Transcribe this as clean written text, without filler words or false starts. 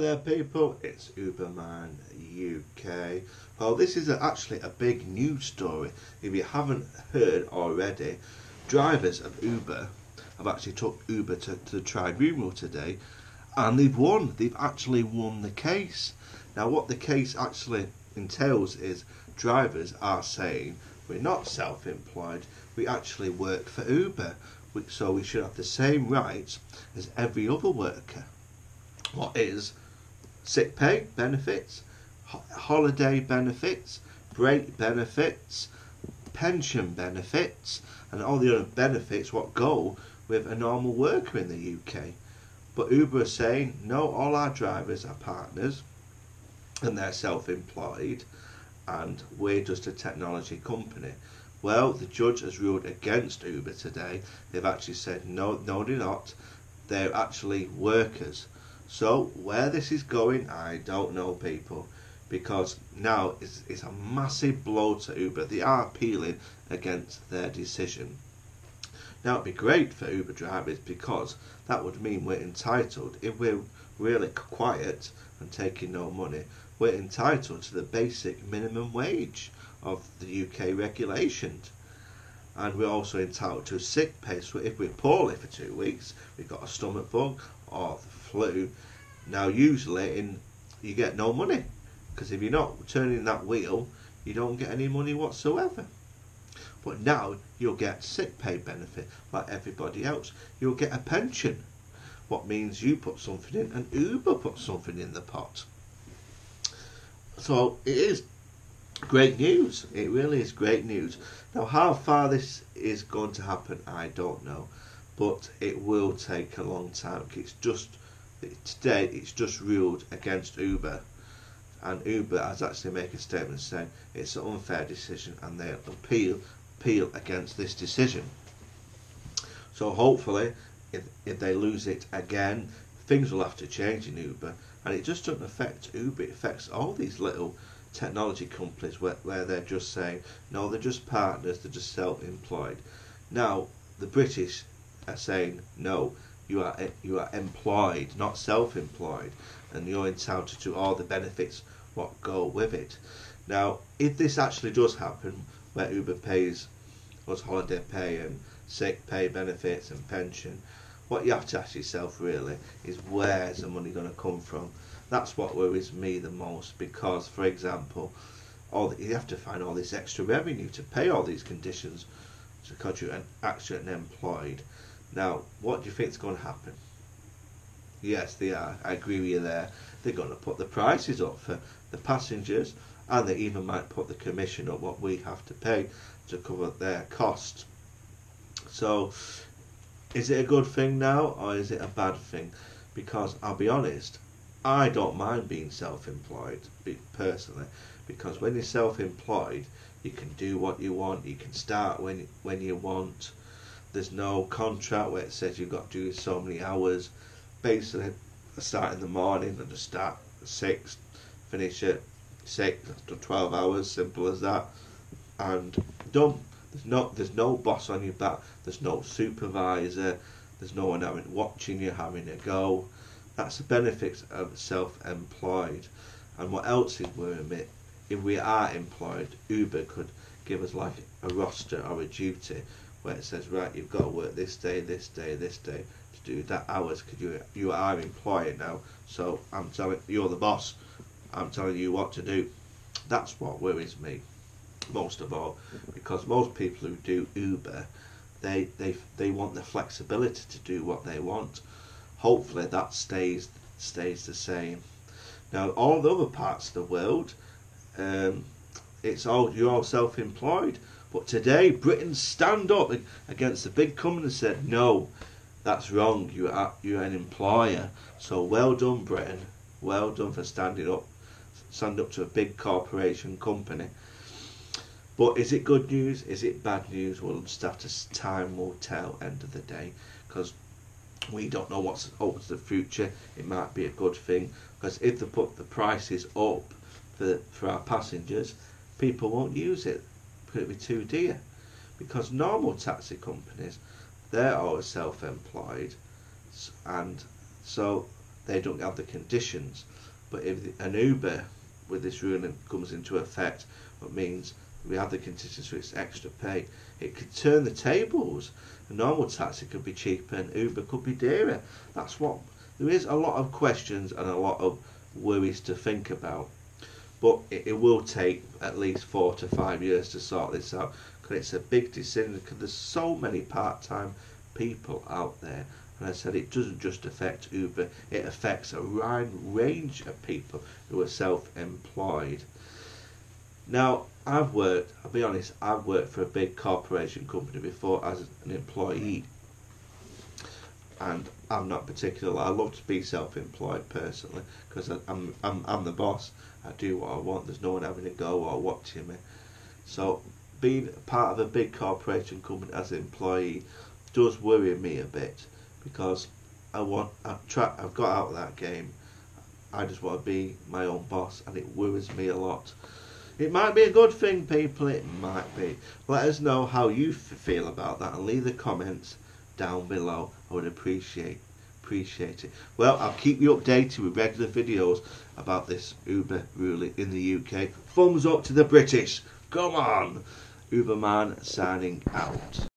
there people, it's Uberman UK. Well, this is actually a big news story. If you haven't heard already, drivers of Uber have actually took Uber to the tribunal today, and they've won. They've actually won the case. Now what the case actually entails is drivers are saying we're not self-employed, we actually work for Uber, so we should have the same rights as every other worker. What is sick pay benefits, holiday benefits, break benefits, pension benefits, and all the other benefits what go with a normal worker in the UK. But Uber are saying no, all our drivers are partners and they're self-employed and we're just a technology company. Well, the judge has ruled against Uber today. They've actually said no, they're not. They're actually workers. So where this is going, I don't know, people, because now it's a massive blow to Uber. They are appealing against their decision. Now it'd be great for Uber drivers because that would mean we're entitled, if we're really quiet and taking no money, we're entitled to the basic minimum wage of the UK regulations. And we're also entitled to sick pay. So if we're poorly for 2 weeks, we've got a stomach bug or the flu, now usually you get no money, because if you're not turning that wheel, you don't get any money whatsoever. But now you'll get sick pay benefit like everybody else. You'll get a pension, what means you put something in and Uber puts something in the pot. So it is great news. It really is great news. Now how far this is going to happen, I don't know, but it will take a long time. Today it's just ruled against Uber, and Uber has actually made a statement saying it's an unfair decision and they'll appeal against this decision. So hopefully if they lose it again, things will have to change in Uber, and it just doesn't affect Uber, it affects all these little technology companies where they're just saying no, they're just partners, they're just self-employed. Now the British are saying no, you are employed, not self-employed, and you're entitled to all the benefits what go with it. Now if this actually does happen, where Uber pays us holiday pay and sick pay benefits and pension, what you have to ask yourself really is where's the money going to come from? That's what worries me the most, because for example you have to find all this extra revenue to pay all these conditions because you're actually employed. Now what do you think is going to happen? Yes, they are, I agree with you there. They're going to put the prices up for the passengers, and they even might put the commission up what we have to pay to cover their costs. So is it a good thing now or is it a bad thing? Because I'll be honest, I don't mind being self-employed personally, because when you're self-employed you can do what you want, you can start when you want. There's no contract where it says you've got to do so many hours. Basically I start in the morning and just start at 6, finish at 6 after 12 hours, simple as that, and done. There's no boss on your back, there's no supervisor, there's no one watching you having a go. That's the benefits of self-employed. And what else is worrying me, if we are employed, Uber could give us like a roster or a duty where it says, right, you've got to work this day, this day, this day to do that hours, because you are employed now, so I'm telling you're the boss, I'm telling you what to do. That's what worries me most of all, because most people who do Uber, they want the flexibility to do what they want. Hopefully that stays the same. Now all the other parts of the world, you're all self-employed, but today Britain stand up against the big company and said no, that's wrong, you're an employer. So well done Britain, well done for standing up to a big corporation company. But is it good news? Is it bad news? Well, time will tell end of the day, because we don't know what's up to the future. It might be a good thing, because if they put the prices up for our passengers, people won't use it because it'll be too dear. Because normal taxi companies, they're always self-employed, and so they don't have the conditions. But if an Uber with this ruling comes into effect, it means we have the conditions for its extra pay. It could turn the tables. A normal taxi could be cheaper and Uber could be dearer. That's what there is. A lot of questions and a lot of worries to think about. But it will take at least 4 to 5 years to sort this out, because it's a big decision, because there's so many part-time people out there. And I said it doesn't just affect Uber, it affects a wide range of people who are self-employed. Now, I'll be honest, I've worked for a big corporation company before as an employee, and I'm not particular. I love to be self-employed personally, because I'm the boss. I do what I want. There's no one having a go or watching me. So being part of a big corporation company as an employee does worry me a bit, because I've got out of that game. I just want to be my own boss, and it worries me a lot. It might be a good thing, people. It might be. Let us know how you feel about that, and leave the comments down below. I would appreciate it. Well, I'll keep you updated with regular videos about this Uber ruling in the UK. Thumbs up to the British. Come on. Uberman signing out.